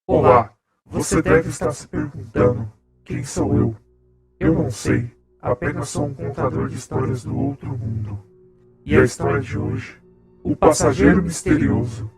Olá, você deve estar se perguntando: quem sou eu? Eu não sei, apenas sou um contador de histórias do outro mundo. E a história de hoje: o passageiro misterioso.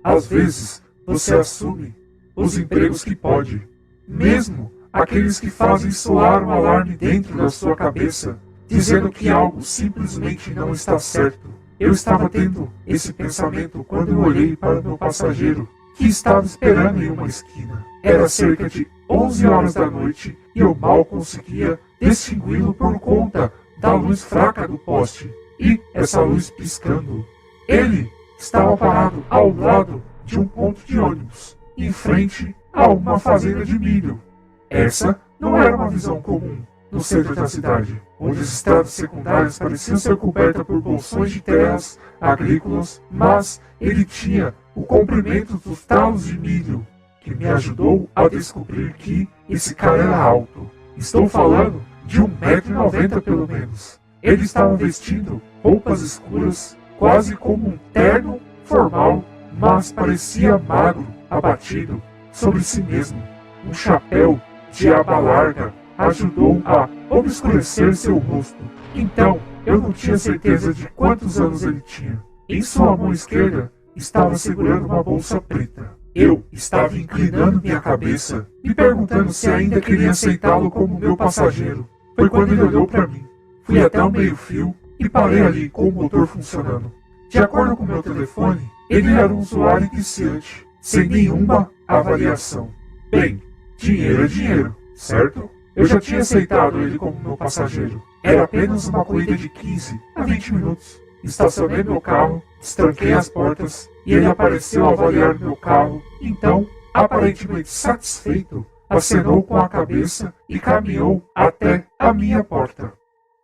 Às vezes, você assume os empregos que pode, mesmo aqueles que fazem soar um alarme dentro da sua cabeça, dizendo que algo simplesmente não está certo. Eu estava tendo esse pensamento quando eu olhei para o meu passageiro, que estava esperando em uma esquina. Era cerca de 11 horas da noite e eu mal conseguia distingui-lo por conta da luz fraca do poste e essa luz piscando. Ele estava parado ao lado de um ponto de ônibus, em frente a uma fazenda de milho. Essa não era uma visão comum no centro da cidade, onde as estradas secundárias pareciam ser cobertas por bolsões de terras agrícolas, mas ele tinha o comprimento dos talos de milho, que me ajudou a descobrir que esse cara era alto. Estou falando de 1,90 m pelo menos. Ele estava vestindo roupas escuras, quase como um terno formal, mas parecia magro, abatido sobre si mesmo. Um chapéu de aba larga ajudou a obscurecer seu rosto. Então, eu não tinha certeza de quantos anos ele tinha. Em sua mão esquerda, estava segurando uma bolsa preta. Eu estava inclinando minha cabeça e perguntando se ainda queria aceitá-lo como meu passageiro. Foi quando ele olhou para mim. Fui até o meio-fio e parei ali com o motor funcionando. De acordo com meu telefone, ele era um usuário iniciante, sem nenhuma avaliação. Bem, dinheiro é dinheiro, certo? Eu já tinha aceitado ele como meu passageiro. Era apenas uma corrida de 15 a 20 minutos. Estacionei meu carro, destranquei as portas e ele apareceu a avaliar meu carro. Então, aparentemente satisfeito, acenou com a cabeça e caminhou até a minha porta.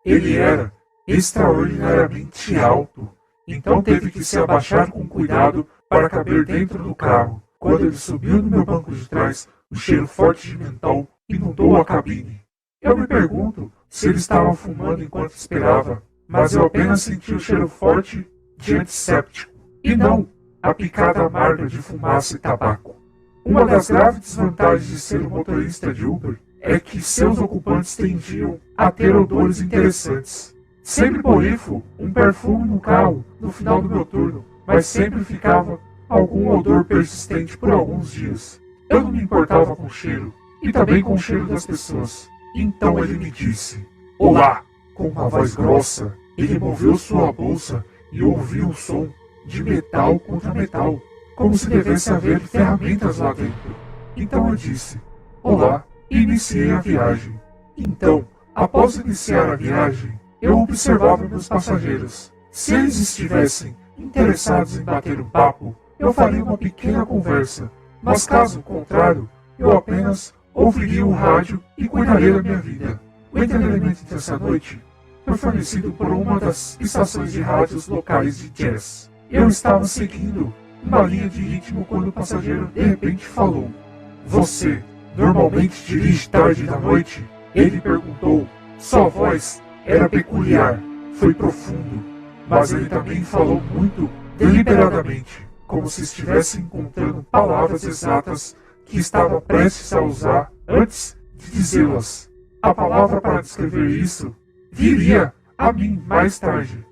Ele era extraordinariamente alto, então teve que se abaixar com cuidado para caber dentro do carro. Quando ele subiu no meu banco de trás, o cheiro forte de mentol inundou a cabine. Eu me pergunto se ele estava fumando enquanto esperava, mas eu apenas senti o cheiro forte de antisséptico, e não a picada amarga de fumaça e tabaco. Uma das graves desvantagens de ser um motorista de Uber é que seus ocupantes tendiam a ter odores interessantes. Sempre borrifo um perfume no carro no final do meu turno, mas sempre ficava algum odor persistente por alguns dias. Eu não me importava com o cheiro, e também com o cheiro das pessoas. Então ele me disse: "Olá!" Com uma voz grossa, ele moveu sua bolsa e ouviu o som de metal contra metal, como se devesse haver ferramentas lá dentro. Então eu disse: "Olá!" e iniciei a viagem. Então, após iniciar a viagem, eu observava meus passageiros. Se eles estivessem interessados em bater um papo, eu faria uma pequena conversa, mas caso contrário, eu apenas ouviria o rádio e cuidaria da minha vida. O entretenimento dessa noite foi fornecido por uma das estações de rádios locais de jazz. Eu estava seguindo uma linha de ritmo quando o passageiro de repente falou: "Você normalmente dirige tarde da noite?" Ele perguntou. Sua voz era peculiar, foi profundo, mas ele também falou muito deliberadamente, como se estivesse encontrando palavras exatas que estava prestes a usar antes de dizê-las. A palavra para descrever isso viria a mim mais tarde.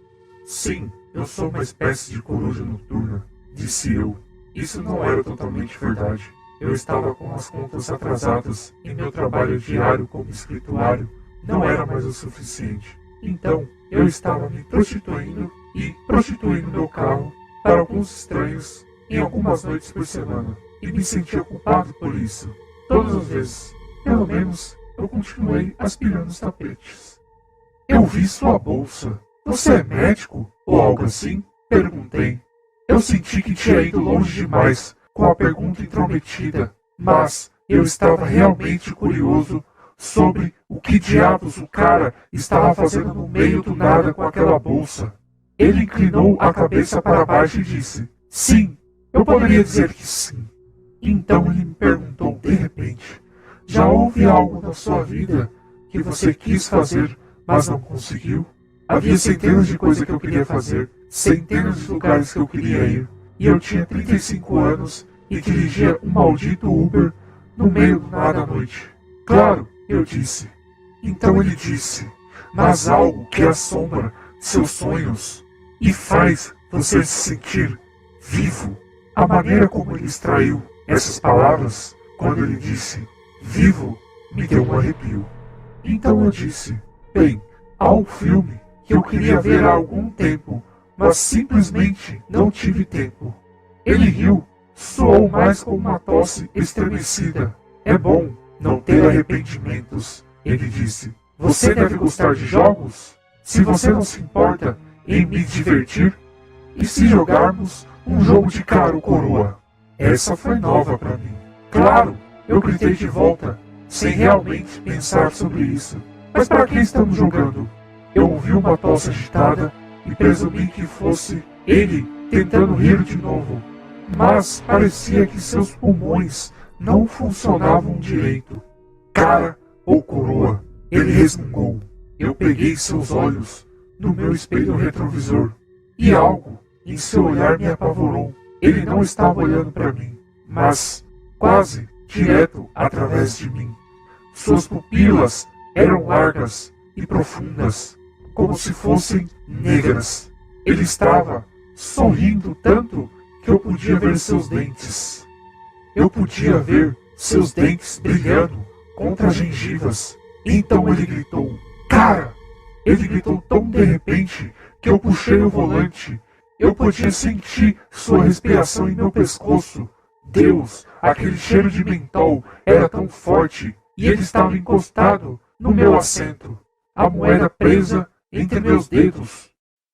"Sim, eu sou uma espécie de coruja noturna", disse eu. Isso não era totalmente verdade. Eu estava com as contas atrasadas e meu trabalho diário como escrituário não era mais o suficiente. Então, eu estava me prostituindo e prostituindo meu carro para alguns estranhos em algumas noites por semana. E me sentia culpado por isso. Todas as vezes. Pelo menos, eu continuei aspirando os tapetes. "Eu vi sua bolsa. Você é médico? Ou algo assim?" perguntei. Eu senti que tinha ido longe demais com a pergunta intrometida, mas eu estava realmente curioso sobre o que diabos o cara estava fazendo no meio do nada com aquela bolsa. Ele inclinou a cabeça para baixo e disse: "Sim, eu poderia dizer que sim." Então ele me perguntou de repente: "Já houve algo na sua vida que você quis fazer, mas não conseguiu?" Havia centenas de coisas que eu queria fazer, centenas de lugares que eu queria ir, e eu tinha 35 anos e dirigia um maldito Uber no meio do nada à noite. Claro, eu disse. Então ele disse, mas algo que assombra seus sonhos e faz você se sentir vivo. A maneira como ele extraiu essas palavras, quando ele disse vivo, me deu um arrepio. Então eu disse, bem, há um filme que eu queria ver há algum tempo, mas simplesmente não tive tempo. Ele riu, soou mais como uma tosse estremecida. É bom não ter arrependimentos, ele disse. Você deve gostar de jogos? Se você não se importa em me divertir, e se jogarmos um jogo de cara ou coroa? Essa foi nova para mim. Claro, eu gritei de volta, sem realmente pensar sobre isso. Mas para que estamos jogando? Eu ouvi uma tosse agitada e presumi que fosse ele tentando rir de novo. Mas parecia que seus pulmões não funcionavam direito. Cara ou coroa? Ele resmungou. Eu peguei seus olhos no meu espelho retrovisor e algo em seu olhar me apavorou. Ele não estava olhando para mim, mas quase direto através de mim. Suas pupilas eram largas e profundas, como se fossem negras. Ele estava sorrindo tanto que eu podia ver seus dentes. Eu podia ver seus dentes brilhando contra as gengivas. Então ele gritou, cara! Ele gritou tão de repente que eu puxei o volante. Eu podia sentir sua respiração em meu pescoço. Deus, aquele cheiro de mentol era tão forte e ele estava encostado no meu assento, a moeda presa entre meus dedos.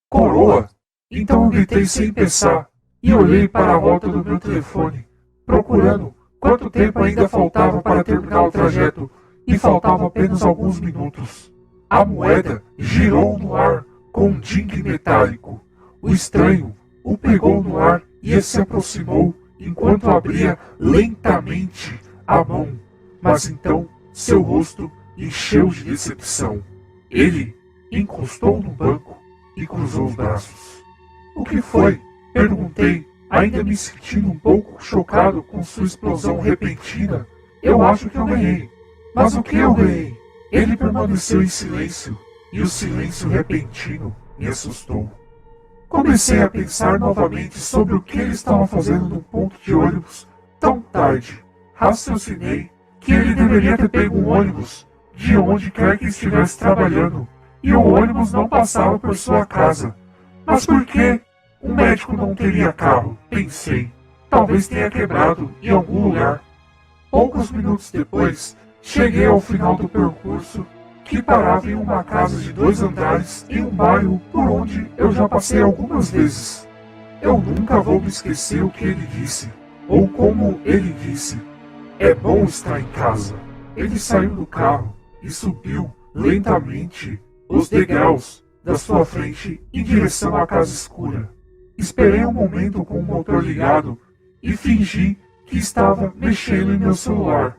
Coroa! Então eu gritei sem pensar e olhei para a volta do meu telefone, procurando quanto tempo ainda faltava para terminar o trajeto, e faltavam apenas alguns minutos. A moeda girou no ar com um dingue metálico. O estranho o pegou no ar e se aproximou enquanto abria lentamente a mão. Mas então seu rosto encheu de decepção. Ele encostou no banco e cruzou os braços. O que foi? Perguntei, ainda me sentindo um pouco chocado com sua explosão repentina. Eu acho que eu ganhei. Mas o que eu ganhei? Ele permaneceu em silêncio, e o silêncio repentino me assustou. Comecei a pensar novamente sobre o que ele estava fazendo num ponto de ônibus tão tarde. Raciocinei que ele deveria ter pego um ônibus de onde quer que estivesse trabalhando, e o ônibus não passava por sua casa. Mas por que um médico não teria carro? Pensei. Talvez tenha quebrado em algum lugar. Poucos minutos depois, cheguei ao final do percurso, que parava em uma casa de 2 andares em um bairro por onde eu já passei algumas vezes. Eu nunca vou me esquecer o que ele disse, ou como ele disse. É bom estar em casa. Ele saiu do carro e subiu lentamente os degraus da sua frente em direção à casa escura. Esperei um momento com o motor ligado e fingi que estava mexendo em meu celular.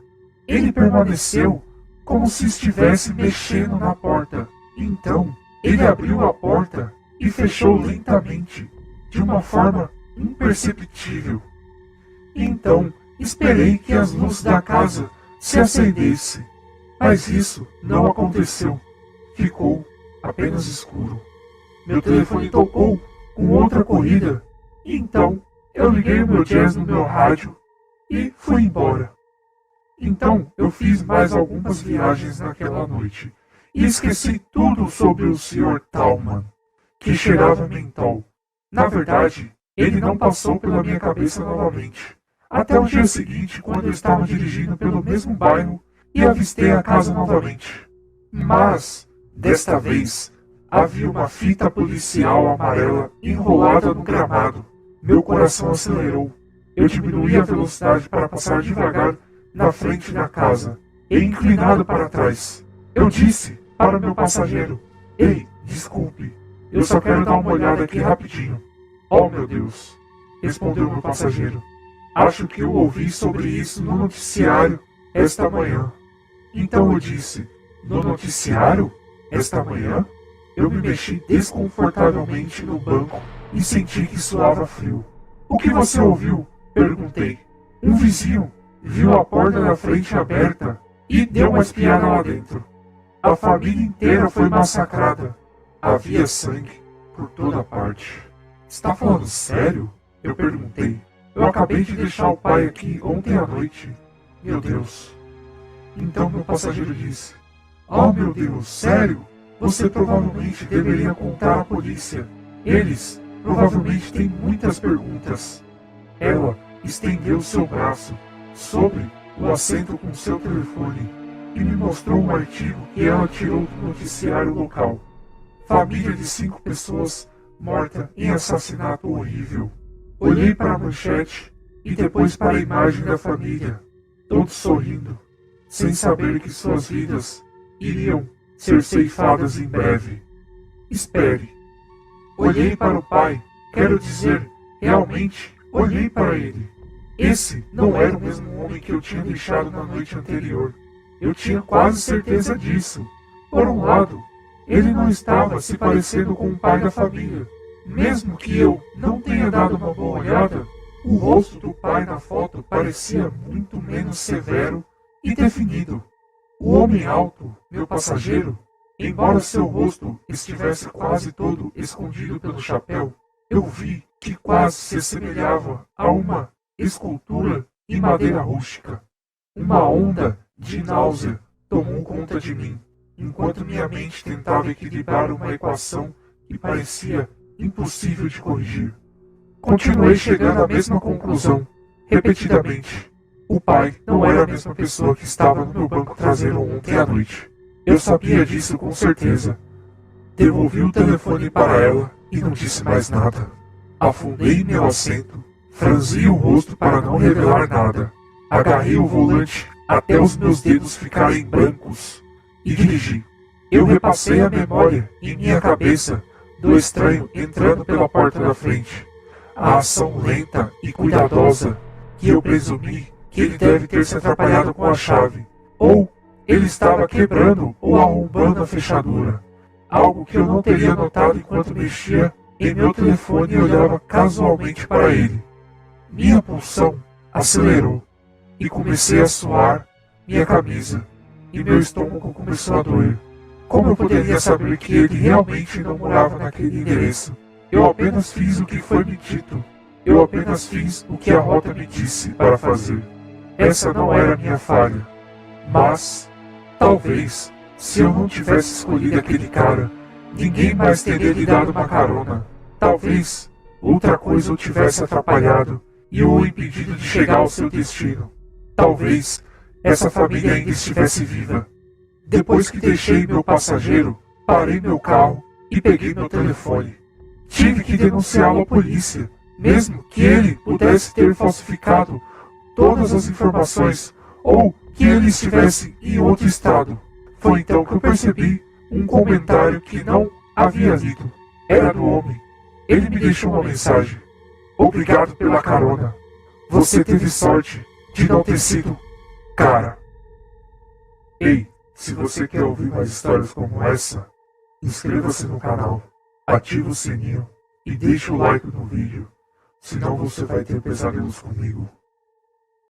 Ele permaneceu como se estivesse mexendo na porta. Então, ele abriu a porta e fechou lentamente, de uma forma imperceptível. Então, esperei que as luzes da casa se acendessem, mas isso não aconteceu. Ficou apenas escuro. Meu telefone tocou com outra corrida. Então, eu liguei o meu jazz no meu rádio e fui embora. Então, eu fiz mais algumas viagens naquela noite e esqueci tudo sobre o Sr. Talman, que cheirava mentol. Na verdade, ele não passou pela minha cabeça novamente. Até o dia seguinte, quando eu estava dirigindo pelo mesmo bairro e avistei a casa novamente. Mas, desta vez, havia uma fita policial amarela enrolada no gramado. Meu coração acelerou. Eu diminuí a velocidade para passar devagar na frente da casa, e inclinado para trás. Eu disse para o meu passageiro, ei, desculpe, eu só quero dar uma olhada aqui rapidinho. Oh meu Deus, respondeu meu passageiro. Acho que eu ouvi sobre isso no noticiário esta manhã. Então eu disse, no noticiário? Esta manhã? Eu me mexi desconfortavelmente no banco e senti que suava frio. O que você ouviu? Perguntei. Um vizinho viu a porta da frente aberta e deu uma espiada lá dentro. A família inteira foi massacrada. Havia sangue por toda parte. Está falando sério? Eu perguntei. Eu acabei de deixar o pai aqui ontem à noite. Meu Deus. Então meu passageiro disse: Oh meu Deus, sério? Você provavelmente deveria contar à polícia. Eles provavelmente têm muitas perguntas. Ela estendeu seu braço sobre o assento com seu telefone e me mostrou um artigo que ela tirou do noticiário local. Família de 5 pessoas morta em assassinato horrível. Olhei para a manchete e depois para a imagem da família, todos sorrindo, sem saber que suas vidas iriam ser ceifadas em breve. Espere. Olhei para o pai, quero dizer, realmente olhei para ele. Esse não era o mesmo homem que eu tinha deixado na noite anterior. Eu tinha quase certeza disso. Por um lado, ele não estava se parecendo com o pai da família. Mesmo que eu não tenha dado uma boa olhada, o rosto do pai na foto parecia muito menos severo e definido. O homem alto, meu passageiro, embora seu rosto estivesse quase todo escondido pelo chapéu, eu vi que quase se assemelhava a uma escultura em madeira rústica. Uma onda de náusea tomou conta de mim, enquanto minha mente tentava equilibrar uma equação que parecia impossível de corrigir. Continuei chegando à mesma conclusão, repetidamente. O pai não era a mesma pessoa que estava no meu banco traseiro ontem à noite. Eu sabia disso com certeza. Devolvi o telefone para ela e não disse mais nada. Afundei em meu assento, franzi o rosto para não revelar nada. Agarrei o volante até os meus dedos ficarem brancos e dirigi. Eu repassei a memória em minha cabeça do estranho entrando pela porta da frente. A ação lenta e cuidadosa que eu presumi que ele deve ter se atrapalhado com a chave. Ou ele estava quebrando ou arrombando a fechadura. Algo que eu não teria notado enquanto mexia em meu telefone e olhava casualmente para ele. Minha pulsão acelerou e comecei a suar minha camisa e meu estômago começou a doer. Como eu poderia saber que ele realmente não morava naquele endereço? Eu apenas fiz o que foi me dito. Eu apenas fiz o que a rota me disse para fazer. Essa não era minha falha. Mas, talvez, se eu não tivesse escolhido aquele cara, ninguém mais teria lhe dado uma carona. Talvez outra coisa o tivesse atrapalhado e o impedido de chegar ao seu destino. Talvez essa família ainda estivesse viva. Depois que deixei meu passageiro, parei meu carro e peguei meu telefone. Tive que denunciá-lo à polícia, mesmo que ele pudesse ter falsificado todas as informações ou que ele estivesse em outro estado. Foi então que eu percebi um comentário que não havia lido. Era do homem. Ele me deixou uma mensagem. Obrigado pela carona. Você teve sorte de não ter sido cara. Ei, se você quer ouvir mais histórias como essa, inscreva-se no canal, ative o sininho e deixe o like no vídeo, senão você vai ter pesadelos comigo.